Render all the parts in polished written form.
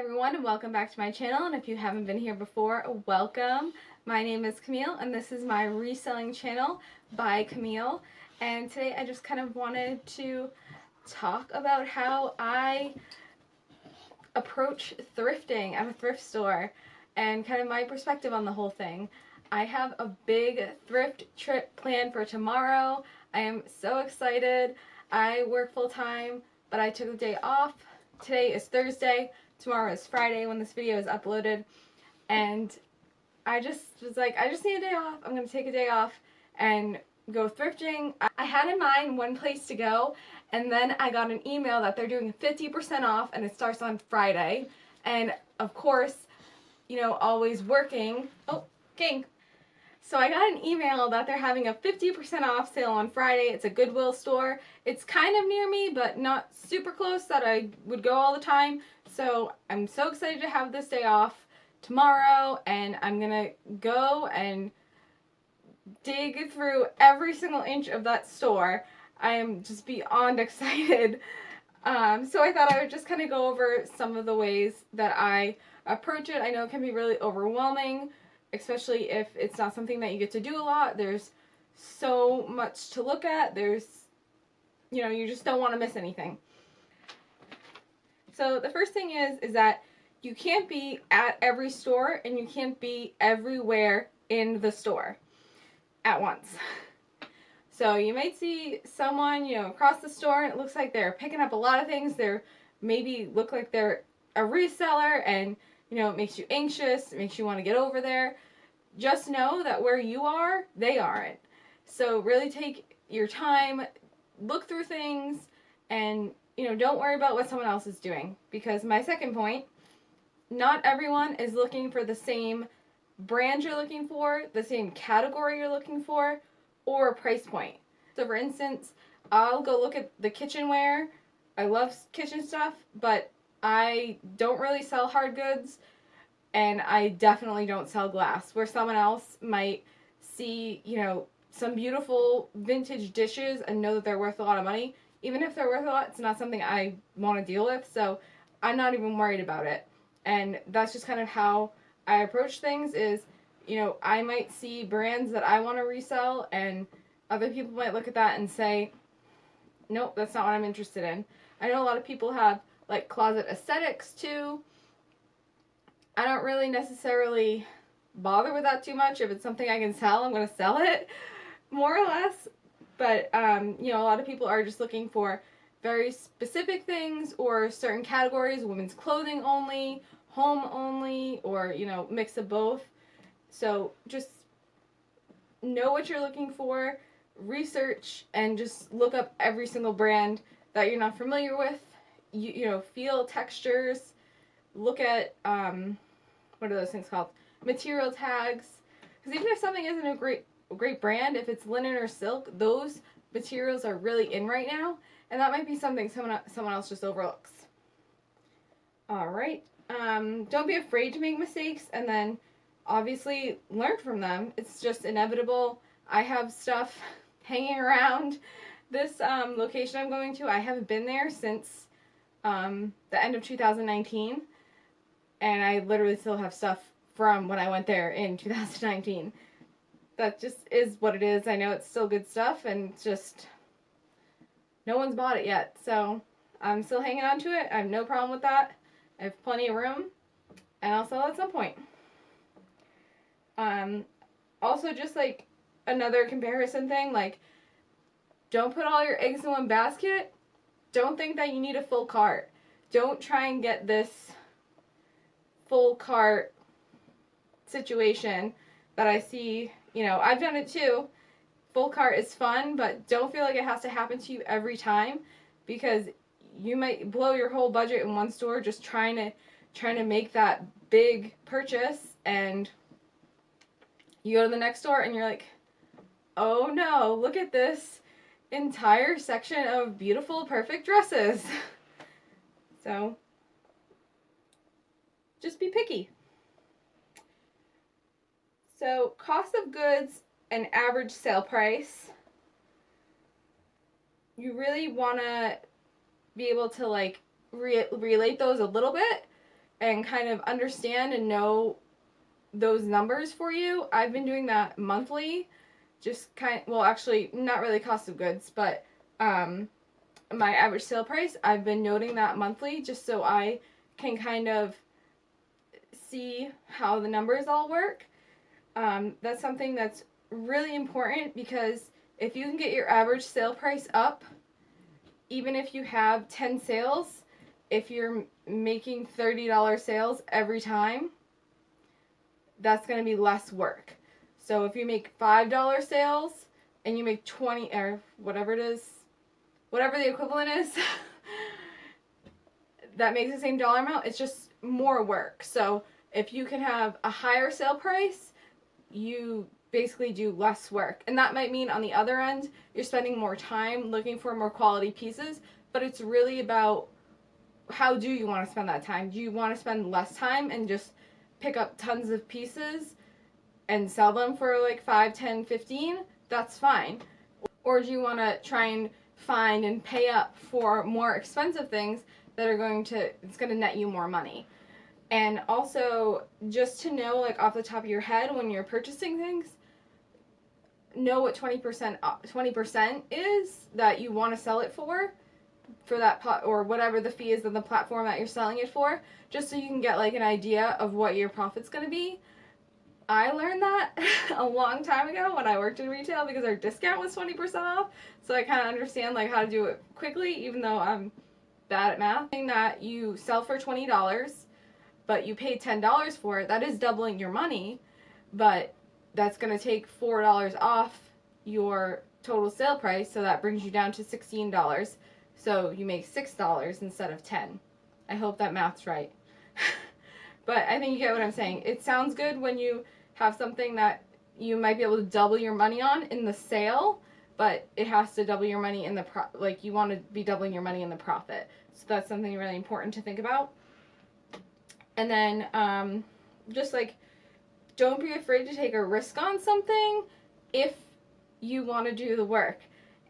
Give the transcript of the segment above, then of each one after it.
everyone, and welcome back to my channel, and if you haven't been here before, welcome. My name is Camille and this is my reselling channel by Camille, and today I just kind of wanted to talk about how I approach thrifting at a thrift store and kind of my perspective on the whole thing. I have a big thrift trip planned for tomorrow. I am so excited. I work full-time, but I took the day off. Today is Thursday. Tomorrow is Friday when this video is uploaded, and I just was like, I just need a day off. I'm going to take a day off and go thrifting. I had in mind one place to go, and then I got an email that they're doing 50% off and it starts on Friday. And of course, you know, always working. Oh, king. So I got an email that they're having a 50% off sale on Friday. It's a Goodwill store. It's kind of near me, but not super close that I would go all the time. So I'm so excited to have this day off tomorrow, and I'm gonna go and dig through every single inch of that store. I am just beyond excited. So I thought I would just kind of go over some of the ways that I approach it. I know it can be really overwhelming, especially if it's not something that you get to do a lot. There's so much to look at. There's, you know, you just don't want to miss anything. So the first thing is that you can't be at every store and you can't be everywhere in the store at once. So you might see someone, you know, across the store and it looks like they're picking up a lot of things. They're maybe look like they're a reseller, and you know, it makes you anxious, it makes you want to get over there. Just know that where you are, they aren't. So really take your time, look through things, and you know, don't worry about what someone else is doing. Because my second point, not everyone is looking for the same brand you're looking for, the same category you're looking for, or price point. So for instance, I'll go look at the kitchenware. I love kitchen stuff, but I don't really sell hard goods, and I definitely don't sell glass, where someone else might see, you know, some beautiful vintage dishes and know that they're worth a lot of money. Even if they're worth a lot, it's not something I want to deal with, so I'm not even worried about it. And that's just kind of how I approach things is, you know, I might see brands that I want to resell, and other people might look at that and say, nope, that's not what I'm interested in. I know a lot of people have like closet aesthetics too. I don't really necessarily bother with that too much. If it's something I can sell, I'm going to sell it, more or less. But, you know, a lot of people are just looking for very specific things or certain categories, women's clothing only, home only, or, you know, mix of both. So just know what you're looking for, research, and just look up every single brand that you're not familiar with. You know, feel textures, look at, what are those things called? Material tags. Because even if something isn't a great brand, if it's linen or silk, those materials are really in right now, and that might be something someone else just overlooks. Alright, don't be afraid to make mistakes, and then obviously learn from them. It's just inevitable. I have stuff hanging around this location I'm going to. I haven't been there since the end of 2019, and I literally still have stuff from when I went there in 2019. That just is what it is. I know it's still good stuff, and it's just no one's bought it yet, so I'm still hanging on to it. I have no problem with that. I have plenty of room, and I'll sell at some point. Also, just like another comparison thing, like, don't put all your eggs in one basket. Don't think that you need a full cart. Don't try and get this full cart situation that I see. You know, I've done it too. Full cart is fun, but don't feel like it has to happen to you every time, because you might blow your whole budget in one store just trying to make that big purchase, and you go to the next store and you're like, oh no, look at this entire section of beautiful, perfect dresses. So just be picky. So cost of goods and average sale price, you really want to be able to like relate those a little bit and kind of understand and know those numbers for you. I've been doing that monthly, just well, actually, not really cost of goods, but my average sale price, I've been noting that monthly just so I can kind of see how the numbers all work. That's something that's really important, because if you can get your average sale price up, even if you have 10 sales, if you're making $30 sales every time, that's going to be less work. So if you make $5 sales and you make 20, or whatever it is, whatever the equivalent is, that makes the same dollar amount, it's just more work. So if you can have a higher sale price, you basically do less work. And that might mean on the other end, you're spending more time looking for more quality pieces, but it's really about how do you want to spend that time? Do you want to spend less time and just pick up tons of pieces and sell them for like 5, 10, 15? That's fine. Or do you want to try and find and pay up for more expensive things that are it's going to net you more money? And also, just to know, like off the top of your head, when you're purchasing things, know what 20% is that you want to sell it for that or whatever the fee is on the platform that you're selling it for, just so you can get like an idea of what your profit's going to be. I learned that a long time ago when I worked in retail, because our discount was 20% off. So I kind of understand like how to do it quickly, even though I'm bad at math. That you sell for $20, but you paid $10 for it, that is doubling your money, but that's going to take $4 off your total sale price, so that brings you down to $16. So you make $6 instead of $10. I hope that math's right. But I think you get what I'm saying. It sounds good when you have something that you might be able to double your money on in the sale, but it has to double your money in the you want to be doubling your money in the profit. So that's something really important to think about. And then just like, don't be afraid to take a risk on something if you want to do the work.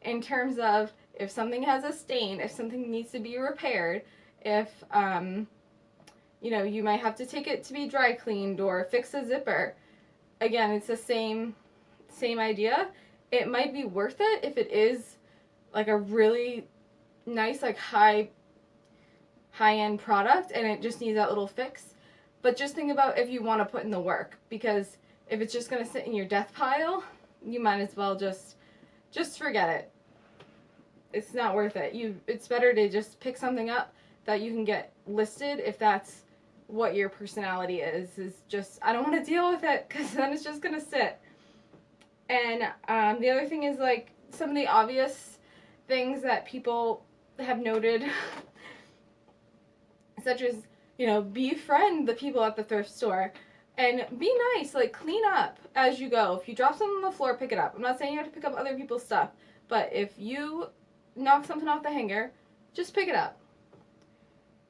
In terms of if something has a stain, if something needs to be repaired, if you might have to take it to be dry cleaned or fix a zipper. Again, it's the same idea. It might be worth it if it is like a really nice, like high-end product and it just needs that little fix. But just think about if you want to put in the work, because if it's just going to sit in your death pile, you might as well just forget it. It's not worth it. It's better to just pick something up that you can get listed if that's what your personality is just, I don't want to deal with it, because then it's just going to sit. And the other thing is like some of the obvious things that people have noted, such as, befriend the people at the thrift store and be nice, like clean up as you go. If you drop something on the floor, pick it up. I'm not saying you have to pick up other people's stuff, but if you knock something off the hanger, just pick it up.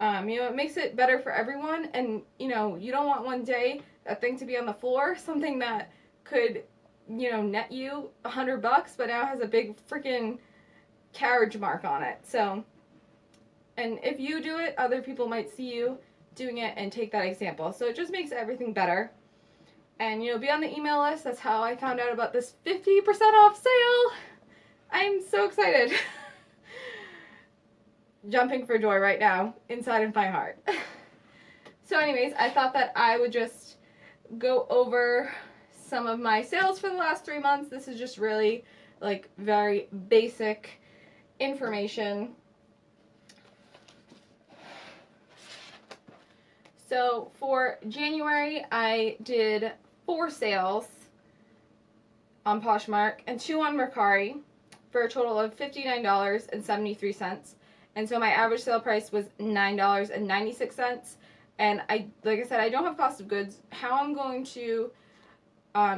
It makes it better for everyone, and you don't want one day that thing to be on the floor, something that could net you $100, but now has a big freaking carriage mark on it. So, and if you do it, other people might see you doing it and take that example. So it just makes everything better. And be on the email list. That's how I found out about this 50% off sale. I'm so excited. Jumping for joy right now inside of my heart. So anyways, I thought that I would just go over some of my sales for the last 3 months. This is just really like very basic information. So for January, I did 4 sales on Poshmark and 2 on Mercari for a total of $59.73. And so my average sale price was $9.96. And like I said, I don't have cost of goods. How I'm going to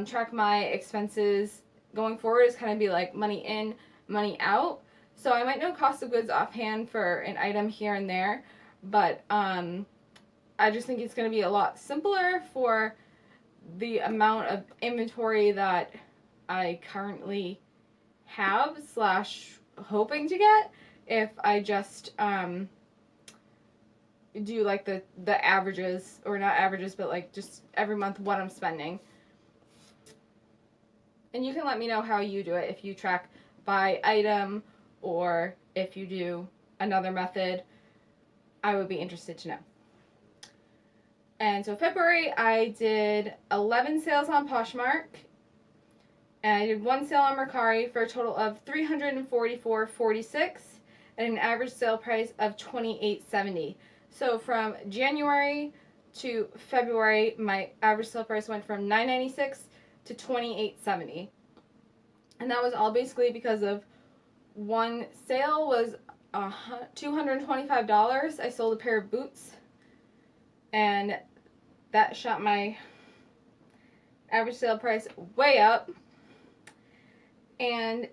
track my expenses going forward is kind of be like money in, money out. So I might know cost of goods offhand for an item here and there, but I just think it's going to be a lot simpler for the amount of inventory that I currently have / hoping to get if I just do like the averages, or not averages, but like just every month what I'm spending. And you can let me know how you do it, if you track by item or if you do another method. I would be interested to know. And so February, I did 11 sales on Poshmark, and I did 1 sale on Mercari for a total of $344.46 at an average sale price of $28.70. So from January to February, my average sale price went from $9.96 to $28.70. And that was all basically because of one sale was $225. I sold a pair of boots, and that shot my average sale price way up. And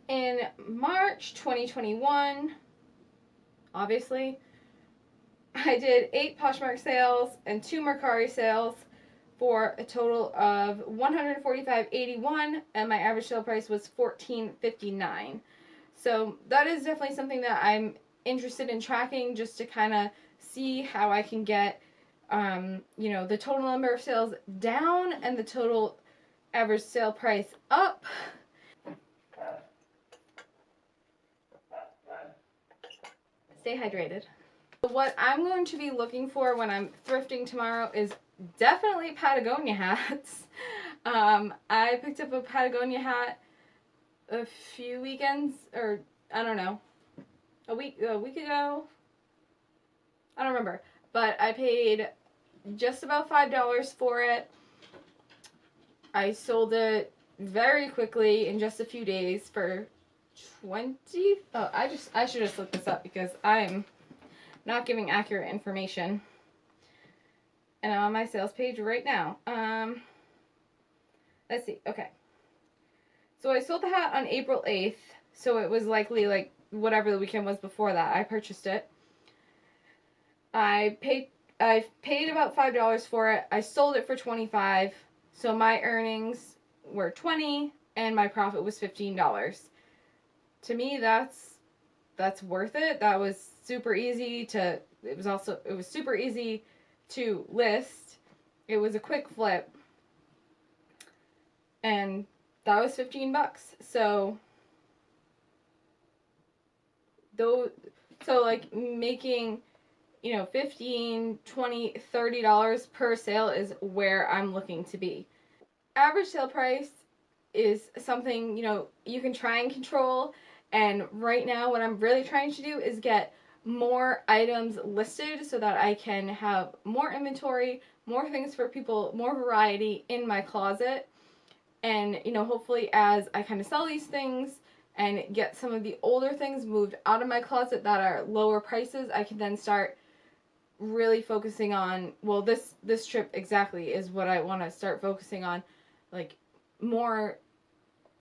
in March 2021, obviously, I did 8 Poshmark sales and 2 Mercari sales for a total of $145.81, and my average sale price was $14.59. So that is definitely something that I'm interested in tracking, just to kind of see how I can get the total number of sales down and the total average sale price up. Stay hydrated. What I'm going to be looking for when I'm thrifting tomorrow is definitely Patagonia hats. I picked up a Patagonia hat a few weekends, or I don't know, a week ago. I don't remember, but I paid just about $5 for it. I sold it very quickly in just a few days for 20. Oh, I should just look this up because I'm not giving accurate information. And I'm on my sales page right now. Let's see. Okay. So I sold the hat on April 8th, so it was likely like whatever the weekend was before that. I purchased it. I paid about $5 for it. I sold it for $25. So my earnings were $20 and my profit was $15. To me, that's worth it. That was super easy to it was super easy to list. It was a quick flip. And that was $15. So like making $15, $20, $30 per sale is where I'm looking to be. Average sale price is something you can try and control, and right now what I'm really trying to do is get more items listed so that I can have more inventory, more things for people, more variety in my closet. And hopefully as I kind of sell these things and get some of the older things moved out of my closet that are lower prices, I can then start really focusing on, well, this trip exactly is what I want to start focusing on, like more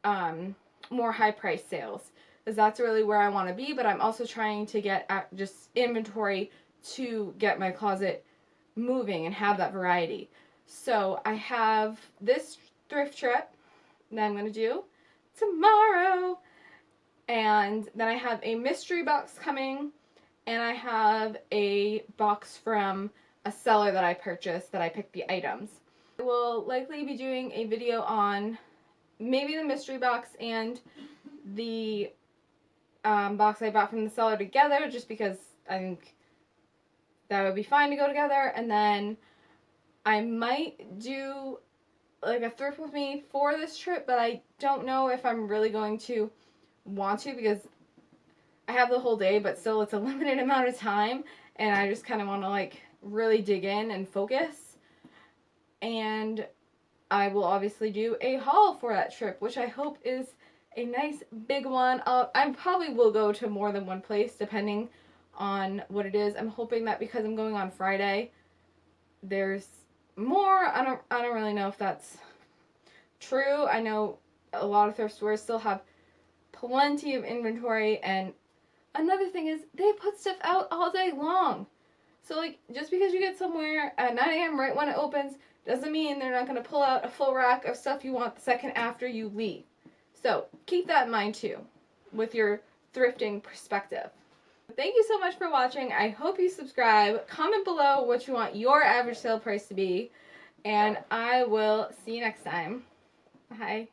high price sales, because that's really where I want to be. But I'm also trying to get just inventory to get my closet moving and have that variety. So I have this thrift trip that I'm going to do tomorrow, and then I have a mystery box coming, and I have a box from a seller that I purchased that I picked the items. I will likely be doing a video on maybe the mystery box and the box I bought from the seller together, just because I think that would be fine to go together. And then I might do like a thrift with me for this trip, but I don't know if I'm really going to want to, because I have the whole day, but still it's a limited amount of time, and I just kind of want to like really dig in and focus. And I will obviously do a haul for that trip, which I hope is a nice big one. I probably will go to more than one place depending on what it is. I'm hoping that because I'm going on Friday, there's more. I don't really know if that's true. I know a lot of thrift stores still have plenty of inventory, and another thing is they put stuff out all day long. So like, just because you get somewhere at 9 a.m. right when it opens doesn't mean they're not going to pull out a full rack of stuff you want the second after you leave. So keep that in mind too with your thrifting perspective. Thank you so much for watching. I hope you subscribe. Comment below what you want your average sale price to be. And I will see you next time. Bye.